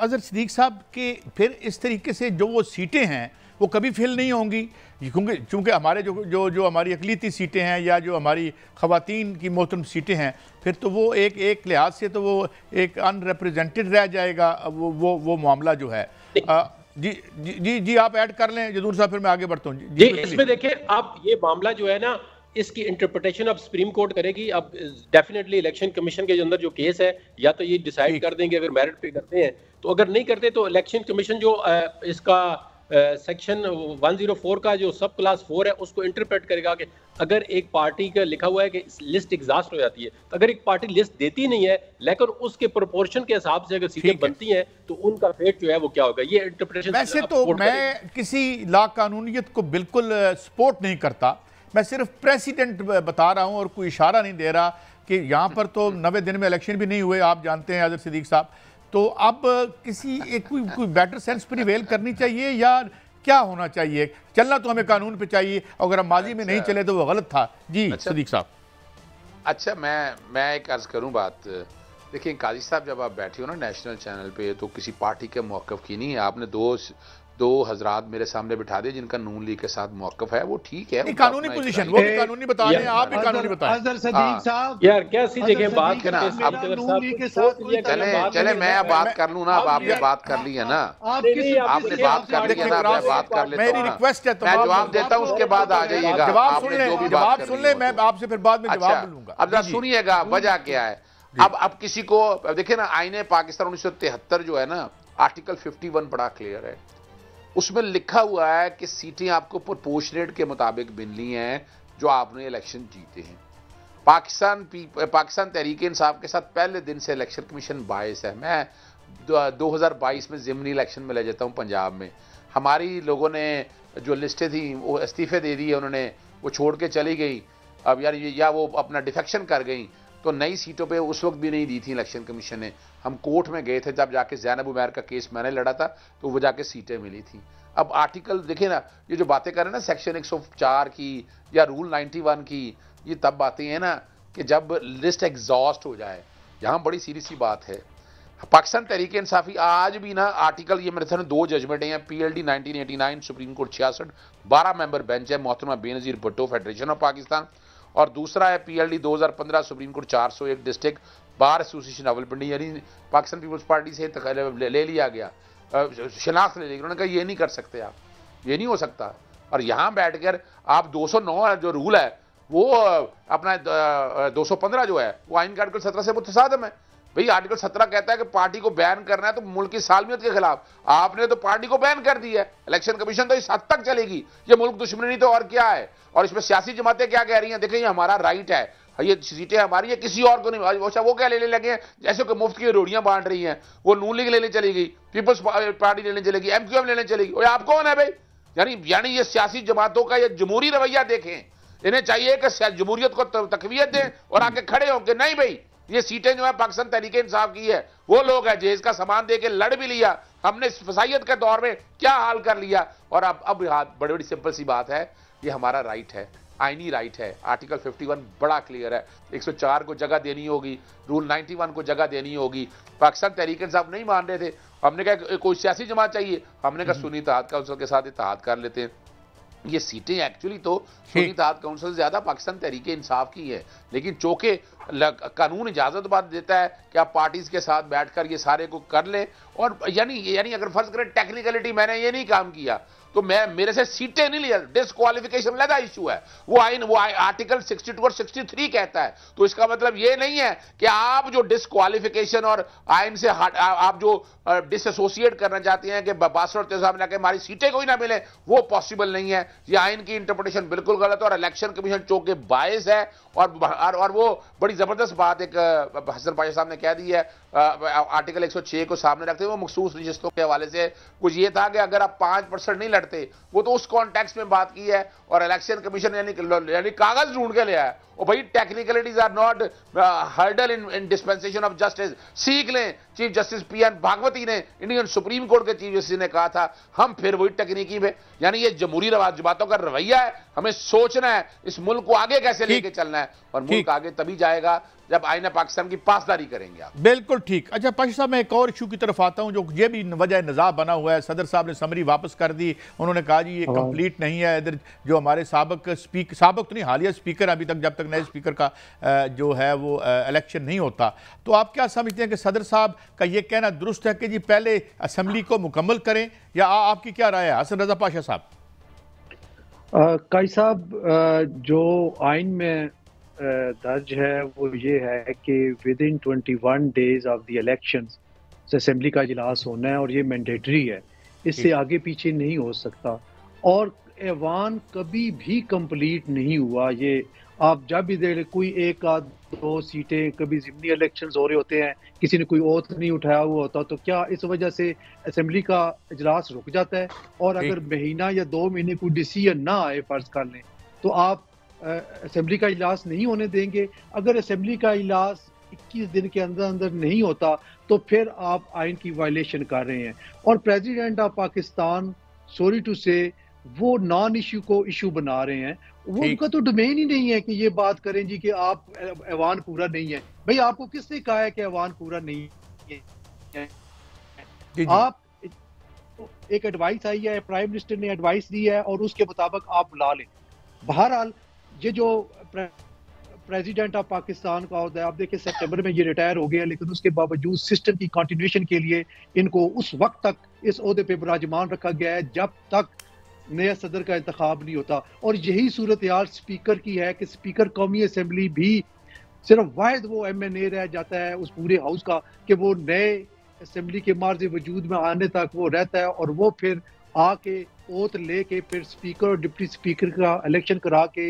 अजहर सिद्दीक साहब के फिर इस तरीके से जो वो सीटें हैं वो कभी फिल नहीं होंगी, क्योंकि चूँकि हमारे जो जो जो हमारी अक़लियती सीटें हैं या जो हमारी ख़वातीन की मोहतरम सीटें हैं, फिर तो वो एक लिहाज से तो वो एक अनरिप्रेजेंटेड रह जाएगा वो मामला जो है। जी जी जी जी आप ऐड कर लें जदूर साहब, फिर मैं आगे बढ़ता हूँ। जी इसमें देखें आप, ये मामला जो है ना, इसकी इंटरप्रिटेशन अब सुप्रीम कोर्ट करेगी। अब डेफिनेटली इलेक्शन कमीशन के अंदर जो केस है, या तो ये डिसाइड कर देंगे अगर मेरिट पे करते हैं, तो अगर नहीं करते तो इलेक्शन कमीशन जो इसका सेक्शन 104 का जो सब क्लास 4 है उसको इंटरप्रेट करेगा कि अगर एक पार्टी का लिखा हुआ है कि लिस्ट एग्जॉस्ट हो जाती है, तो अगर एक पार्टी लिस्ट देती नहीं है लेकिन उसके प्रोपोर्शन के हिसाब से अगर सीटें बनती हैं तो उनका फेट जो है वो क्या होगा, ये इंटरप्रिटेशन। वैसे तो मैं किसी ला कानूनियत को बिल्कुल सपोर्ट नहीं करता, मैं सिर्फ प्रेसिडेंट बता रहा हूं और कोई इशारा नहीं दे रहा कि यहाँ पर तो 90 दिन में इलेक्शन भी नहीं हुए, आप जानते हैं अजहर सिद्दीक साहब। तो अब कोई बेटर सेंस प्रिवेल करनी चाहिए या क्या होना चाहिए? चलना तो हमें कानून पे चाहिए, अगर हम माजी में नहीं चले तो वो गलत था। जी सिद्दीक साहब। अच्छा मैं एक अर्ज करूं बात। देखिए काजी साहब, जब आप बैठे हो ना नेशनल चैनल पे, तो किसी पार्टी के मौक़िफ़ की नहीं है। आपने दो हजरात मेरे सामने बिठा दिए जिनका नून लीग के साथ मौक़िफ़ है, वो ठीक है, कानूनी पोजीशन, वो भी कानूनी बता रहे हैं, आप भी कानूनी बताएं। अजहर सिद्दीक साहब यार कैसी जगह बात करते हैं। चले मैं बात कर लूं ना, अब आपने बात कर ली है ना, आपने बात कर ली है ना, मैं बात कर लेता हूं। मेरी रिक्वेस्ट है, मैं जवाब देता हूं, उसके बाद आ जाइएगा। जवाब सुन ले, मैं आपसे फिर बाद में जवाब लूंगा। अब जरा सुनिएगा वजह क्या है। अब किसी को देखिए ना, आईने पाकिस्तान 1973 जो है ना, आर्टिकल 51 बड़ा क्लियर है। उसमें लिखा हुआ है कि सीटें आपको प्रोपोर्शनेट के मुताबिक मिलनी हैं जो आपने इलेक्शन जीते हैं। पाकिस्तान तहरीक इंसाफ के साथ पहले दिन से इलेक्शन कमीशन बायस है। मैं 2022 में ज़िमनी इलेक्शन में ले जाता हूं पंजाब में, हमारी लोगों ने जो लिस्टें थी वो इस्तीफे दे दिए, उन्होंने वो छोड़ के चली गई। अब यार या वो अपना डिफेक्शन कर गई, तो नई सीटों पे उस वक्त भी नहीं दी थी इलेक्शन कमीशन ने। हम कोर्ट में गए थे, जब जाके ज़ैनब उमैर का केस मैंने लड़ा था, तो वो जाके सीटें मिली थी। अब आर्टिकल देखिए ना, ये जो बातें कर रहे हैं ना सेक्शन 104 की या रूल 91 की, ये तब बातें हैं ना कि जब लिस्ट एग्जॉस्ट हो जाए। यहाँ बड़ी सीरियस सी बात है। पाकिस्तान तहरीक इंसाफी आज भी ना आर्टिकल, ये मेरे सामने 2 जजमेंटें हैं, PLD 1989 supreme court 66, 12 member bench है, मोहतरमा बेनज़ीर भुट्टो फेडरेशन ऑफ पाकिस्तान, और दूसरा है PLD 2015 supreme court 401 district bar association Rawalpindi, यानी पाकिस्तान पीपल्स पार्टी से ले लिया गया, शनाख्त ले ली। उन्होंने कहा ये नहीं कर सकते आप, ये नहीं हो सकता। और यहाँ बैठकर आप 209 जो रूल है वो अपना 215 जो है वो आइन का आर्टिकल 17 से मुतसादम है। भाई आर्टिकल 17 कहता है कि पार्टी को बैन करना है तो मुल्क की सालमियत के खिलाफ, आपने तो पार्टी को बैन कर दी है। इलेक्शन कमीशन तो इस हद तक चलेगी, ये मुल्क दुश्मनी तो और क्या है। और इसमें सियासी जमातें क्या कह रही हैं, देखिए ये हमारा राइट है, ये सीटें हमारी है, किसी और को नहीं। अच्छा वो क्या लेने लगे हैं, जैसे कि मुफ्त की रोटियां बांट रही हैं, वो नून लीग लेने चली गई, पीपल्स पार्टी लेने चलेगी, MQM लेने चलेगी। और आप कौन है भाई? यानी ये सियासी जमातों का ये जमहूरी रवैया देखें। इन्हें चाहिए कि जमहूरियत को तकवीयत दें और आके खड़े होकर, नहीं भाई ये सीटें जो है पाकिस्तान तहरीक इंसाफ की है, वो लोग हैं जेज का सामान दे के लड़ भी लिया, हमने फसाइयत के दौर में क्या हाल कर लिया। और अब बड़ी बड़ी सिंपल सी बात है, ये हमारा राइट है, आईनी राइट है। आर्टिकल 51 बड़ा क्लियर है, 104 को जगह देनी होगी, रूल 91 को जगह देनी होगी। पाकिस्तान तहरीक इंसाफ नहीं मान रहे थे, हमने कहा कोई सियासी जमात चाहिए, हमने कहा सुन्नी इत्तेहाद काउंसिल के साथ इत्तेहाद कर लेते हैं। ये सीटें एक्चुअली तो सुन्नी इत्तेहाद काउंसिल से ज्यादा पाकिस्तान तहरीक इंसाफ की है, लेकिन चूंकि कानून इजाजत बात देता है कि आप पार्टीज के साथ बैठकर ये सारे को कर लें। और यानी अगर फर्ज करें टेक्निकलिटी मैंने ये नहीं काम किया तो मेरे से सीटें नहीं लिया, डिस्क्वालिफिकेशन लगा इशू है। वो आर्टिकल 62 और 63 कहता है। तो इसका मतलब ये नहीं है कि आप जो डिस्क्वालिफिकेशन और आइन से आप जो डिसएसोसिएट करना चाहते हैं कि 62 साहब ने हमारी सीटें कोई ना मिले, वो पॉसिबल नहीं है। ये आइन की इंटरप्रिटेशन बिल्कुल गलत है और इलेक्शन कमीशन चौके बायस है। और वो बड़ी जबरदस्त बात एक हसन पाशा साहब ने कह दी है, आर्टिकल 106 को सामने रखते हुए मखसूस नशिस्तों के हवाले से कुछ ये था कि अगर आप 5% नहीं लड़ते, वो तो उस कॉन्टेक्स्ट में बात की है। और इलेक्शन कमीशन यानी कागज ढूंढ के ले आया और भाई technicalities are not hurdle in dispensation of justice. सीख लें, चीफ जस्टिस पीएन भागवती ने, इंडियन सुप्रीम कोर्ट के चीफ जस्टिस ने कहा था, हम फिर वही तकनीकी में, यानी ये जमहूरी बातों का रवैया है। हमें सोचना है इस मुल्क को आगे कैसे लेके चलना है, और मुल्क आगे तभी जाएगा जब आईना पाकिस्तान की पासदारी करेंगे आप। बिल्कुल ठीक। अच्छा पाशा साहब, मैं एक और इशू की तरफ आता हूं जो ये भी वजह निज़ाम बना हुआ है। सदर साहब ने समरी वापस कर दी, उन्होंने कहा जी ये कंप्लीट नहीं है। इधर जो हमारे साबिक तो नहीं, हालिया स्पीकर, अभी तक जब तक नए स्पीकर का जो है वो इलेक्शन नहीं होता, तो आप क्या समझते हैं कि सदर साहब का ये कहना दुरुस्त है कि जी पहले असम्बली को मुकम्मल करें, या आपकी क्या राय है हसन रजा पाशा साहब? काई साहब, जो आइन में दर्ज है वो ये है कि with in 21 days of the elections assembly का इजलास होना है, और ये मैंडेटरी है, इससे आगे पीछे नहीं हो सकता। और ऐवान कभी भी कंप्लीट नहीं हुआ। ये आप जब भी देख, कोई एक आध दो सीटें, कभी ज़िमनी इलेक्शंस हो रहे होते हैं, किसी ने कोई ओथ नहीं उठाया हुआ होता, तो क्या इस वजह से असेंबली का इजलास रुक जाता है? और अगर महीना या 2 महीने कोई डिसीजन ना आए, फर्ज कर लें, तो आप असेंबली का इजलास नहीं होने देंगे? अगर असेंबली का इजलास 21 दिन के अंदर अंदर नहीं होता, तो फिर आप आइन की वायलेशन कर रहे हैं। और president of Pakistan, sorry to say, वो नॉन इशू को इशू बना रहे हैं। वो उनका तो डोमेन ही नहीं है कि ये बात करें जी कि आप ऐवान पूरा नहीं है। भाई आपको किसने कहा है कि ऐवान पूरा नहीं है? आप एक एडवाइस आई है, प्राइम मिनिस्टर ने एडवाइस दी है, और उसके मुताबिक आप बुला लें। बहरहाल ये जो प्रेसिडेंट ऑफ पाकिस्तान का होता है, आप देखिए सितंबर में ये रिटायर हो गया, लेकिन उसके बावजूद सिस्टम की कंटिन्यूएशन के लिए इनको उस वक्त तक इस ओहदे पे विराजमान रखा गया है जब तक नया सदर का इंतखाब नहीं होता। और यही सूरत हाल स्पीकर की है कि स्पीकर कौमी असम्बली भी सिर्फ वाहिद वो MNA रह जाता है उस पूरे हाउस का कि वो नए असम्बली के मार्ज वजूद में आने तक वो रहता है, और वो फिर आके ओथ लेके फिर स्पीकर और डिप्टी स्पीकर का इलेक्शन करा के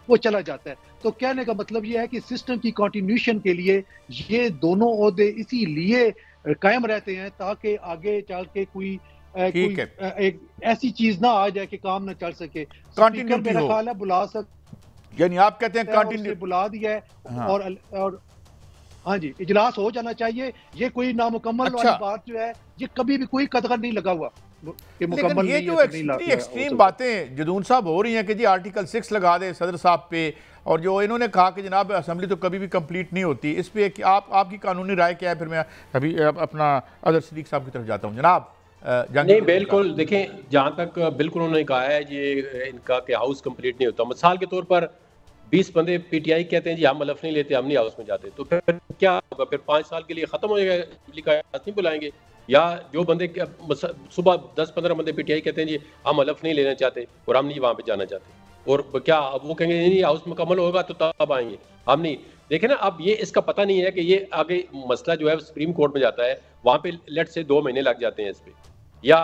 वो चला जाता है। तो कहने का मतलब ये है कि सिस्टम की कंटिन्यूएशन के लिए ये दोनों ओहदे इसीलिए कायम रहते हैं ताकि आगे चल के कोई एक ऐसी चीज ना आ जाए कि काम ना चल सके। स्पीकर मेरा ख्याल है बुला यानी आप कहते हैं कंटिन्यू बुला दिया है। हाँ। और हाँ जी, इजलास हो जाना चाहिए। ये कोई नामुकम्मल वाली बात जो है, ये कभी भी कोई कदर नहीं लगा हुआ। लेकिन ये जो एक्सट्रीम बातें जदून साहब हो रही हैं कि जी आर्टिकल 6 लगा दे सदर साहब पे, और जो इन्होंने कहा कि जनाब असेंबली तो कभी भी कंप्लीट नहीं होती, इस पे आपकी कानूनी राय क्या है? फिर मैं अभी अपना अदर सिद्दीक साहब की तरफ जाता हूँ। जनाब नहीं, बिल्कुल देखें, जहाँ तक बिल्कुल उन्होंने कहा है ये इनका कि हाउस कंप्लीट नहीं होता। मिसाल के तौर पर 20 बंदे PTI कहते हैं जी हम हलफ नहीं लेते, हम नहीं हाउस में जाते, तो फिर क्या होगा? फिर 5 साल के लिए खत्म हो जाएगा, असेंबली का नहीं बुलाएंगे। या जो बंदे सुबह 10-15 बंदे PTI कहते हैं जी हम हलफ नहीं लेना चाहते और हम नहीं वहाँ पे जाना चाहते, और क्या अब वो कहेंगे नहीं हाउस मुकम्मल होगा तो तब आएंगे, हम नहीं। देखें ना, अब ये इसका पता नहीं है कि ये आगे मसला जो है सुप्रीम कोर्ट में जाता है, वहाँ पे लेट से 2 महीने लग जाते हैं इस पे, या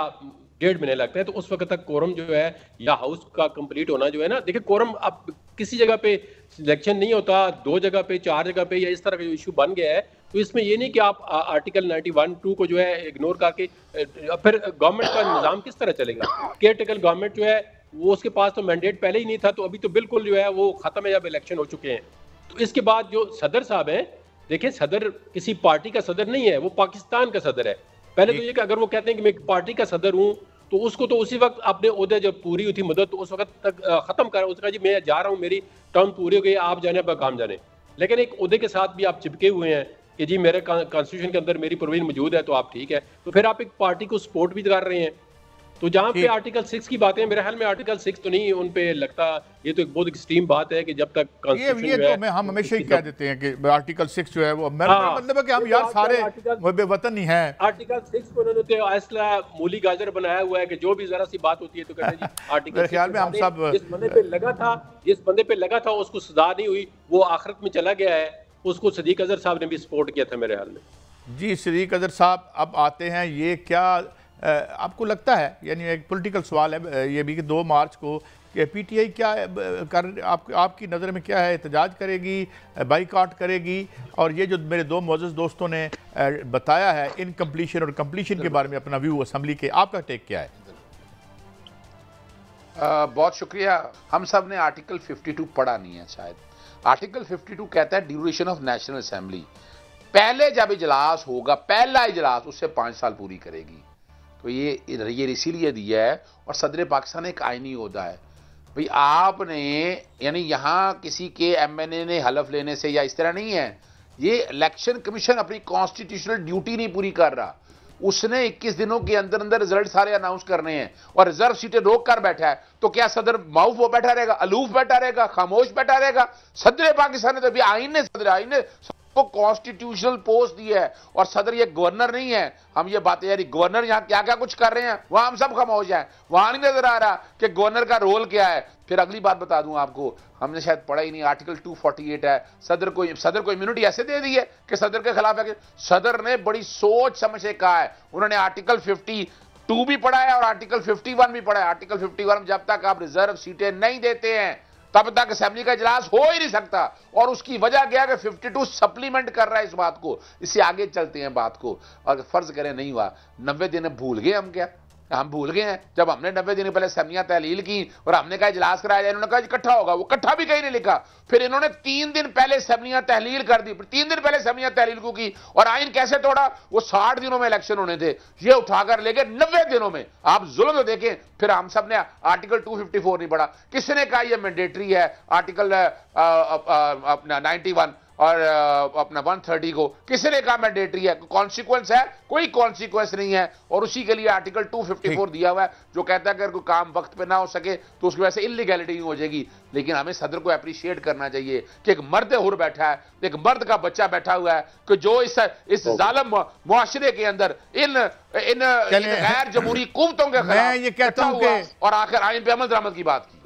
1.5 महीने लगता है, तो उस वक्त तक कोरम जो है या हाउस का कंप्लीट होना जो है ना, देखिए कोरम अब किसी जगह पे सिलेक्शन नहीं होता, 2 जगह पे 4 जगह पे, या इस तरह का जो इशू बन गया है, तो इसमें ये नहीं कि आप आर्टिकल 91(2) को जो है इग्नोर करके फिर गवर्नमेंट का निज़ाम किस तरह चलेगा? केयरटेकर गवर्नमेंट जो है वो उसके पास तो मैंडेट पहले ही नहीं था, तो अभी तो बिल्कुल जो है वो खत्म है, जब इलेक्शन हो चुके हैं। तो इसके बाद जो सदर साहब हैं, देखिए सदर किसी पार्टी का सदर नहीं है, वो पाकिस्तान का सदर है। पहले तो ये कि अगर वो कहते हैं कि मैं एक पार्टी का सदर हूँ, तो उसको तो उसी वक्त अपने ओहदे जब पूरी हुई थी मुद्दत, तो उस वक्त तक खत्म कर, उसका जी मैं जा रहा हूँ, मेरी टर्म पूरी हो गई, आप जाने पर काम जाने। लेकिन एक ओहदे के साथ भी आप चिपके हुए हैं कि जी मेरे कॉन्स्टिट्यूशन के अंदर मेरी प्रोविजन मौजूद है, तो आप ठीक है, तो फिर आप एक पार्टी को सपोर्ट भी कर रहे हैं। तो जहाँ पे आर्टिकल 6 की बातें, मेरे ख्याल में आर्टिकल 6 तो नहीं उन पे लगता, ये तो एक बहुत एक्सट्रीम बात है कि जब तक ये तो मैं हम हमेशा ही कह देते हैं कि आर्टिकल 6 जो है वो मतलब है कि हम यार सारे वतन ही हैं। आर्टिकल 6 को उन्होंने तो असला मूली गाजर बनाया हुआ है कि जो भी जरा सी बात होती है तो कहते हैं जी आर्टिकल 6 ख्याल में हम सब जिस बंदे पे लगा था उसको सजा नहीं हुई, वो आखिरत में चला गया है, उसको सदीक अजहर साहब ने भी सपोर्ट किया था मेरे ख्याल में। जी सदीक अजहर साहब अब आते हैं, ये क्या आपको लगता है, यानी एक पॉलिटिकल सवाल है ये भी कि 2 मार्च को PTI क्या कर आपकी नज़र में क्या है? एहतजाज करेगी, बाइकआउट करेगी? और ये जो मेरे 2 मोअज़्ज़ज़ दोस्तों ने बताया है इनकम्प्लीशन और कम्प्लीशन के बारे में अपना व्यू असम्बली के, आपका टेक क्या है? बहुत शुक्रिया। हम सब ने आर्टिकल 52 पढ़ा नहीं है शायद, आर्टिकल 52 कहता है ड्यूरेशन ऑफ नेशनल असेंबली, पहले जब इजलास होगा, पहला इजलास, उससे 5 साल पूरी करेगी। तो ये इसीलिए दिया है। और सदर पाकिस्तान एक आईनी ओहदा है भाई, आपने यानी यहां किसी के एमएनए ने हलफ लेने से या इस तरह नहीं है, ये इलेक्शन कमीशन अपनी कॉन्स्टिट्यूशनल ड्यूटी नहीं पूरी कर रहा। उसने 21 दिनों के अंदर अंदर रिजल्ट सारे अनाउंस करने हैं और रिजर्व सीटें रोक कर बैठा है। तो क्या सदर माउफ वो बैठा रहेगा, अलूफ बैठा रहेगा, खामोश बैठा रहेगा? सदर पाकिस्तान ने तो अभी आइन ने को कॉन्स्टिट्यूशनल पोस्ट दी है और सदर ये गवर्नर नहीं है। हम ये बातें यार गवर्नर यहां क्या क्या कुछ कर रहे हैं, वहां हम सब खामोश हैं, वहां नहीं नजर आ रहा कि गवर्नर का रोल क्या है। फिर अगली बात बता दूं आपको, हमने शायद पढ़ा ही नहीं, आर्टिकल 248 है, सदर को इम्यूनिटी ऐसे दे दी है कि सदर के खिलाफ है कि सदर ने बड़ी सोच समझ से कहा है। उन्होंने आर्टिकल 52 भी पढ़ा है और आर्टिकल 51 भी पढ़ा है। आर्टिकल 51 जब तक आप रिजर्व सीटें नहीं देते हैं तब तक असेंबली का इजलास हो ही नहीं सकता। और उसकी वजह क्या है कि 52 सप्लीमेंट कर रहा है इस बात को। इससे आगे चलते हैं बात को। और फर्ज करें नहीं हुआ, 90 दिन भूल गए हम क्या? हम भूल गए हैं जब हमने 90 दिन पहले असेंबलियां तहलील की और हमने कहा इजलास कराया जाए, इन्होंने कहा इकट्ठा होगा, वो इकट्ठा भी कहीं नहीं लिखा। फिर इन्होंने 3 दिन पहले असेंबलियां तहलील कर दी, 3 दिन पहले असेंबलियां तहलील को की। और आइन कैसे तोड़ा? वो 60 दिनों में इलेक्शन होने थे, ये उठाकर ले गए 90 दिनों में। आप जुल्म तो देखें। फिर हम सब ने आर्टिकल 254 नहीं पढ़ा। किसने कहा ये मैंडेटरी है? आर्टिकल अपना 91 और अपना 130 को किसने कहा मैंडेटरी है? कॉन्सिक्वेंस है? कोई कॉन्सिक्वेंस नहीं है। और उसी के लिए आर्टिकल 254 दिया हुआ है जो कहता है कि अगर कोई काम वक्त पे ना हो सके तो उसकी वजह से इलीगैलिटी हो जाएगी। लेकिन हमें सदर को अप्रिशिएट करना चाहिए कि एक मर्द हुर बैठा है, एक मर्द का बच्चा बैठा हुआ है कि जो इस जालिम मुआशरे के अंदर इन गैर जमहूरी कुव्वतों के खिलाफ मैं ये कहता हूं कि और आखिर आइन पे अमल दरामद की बात की।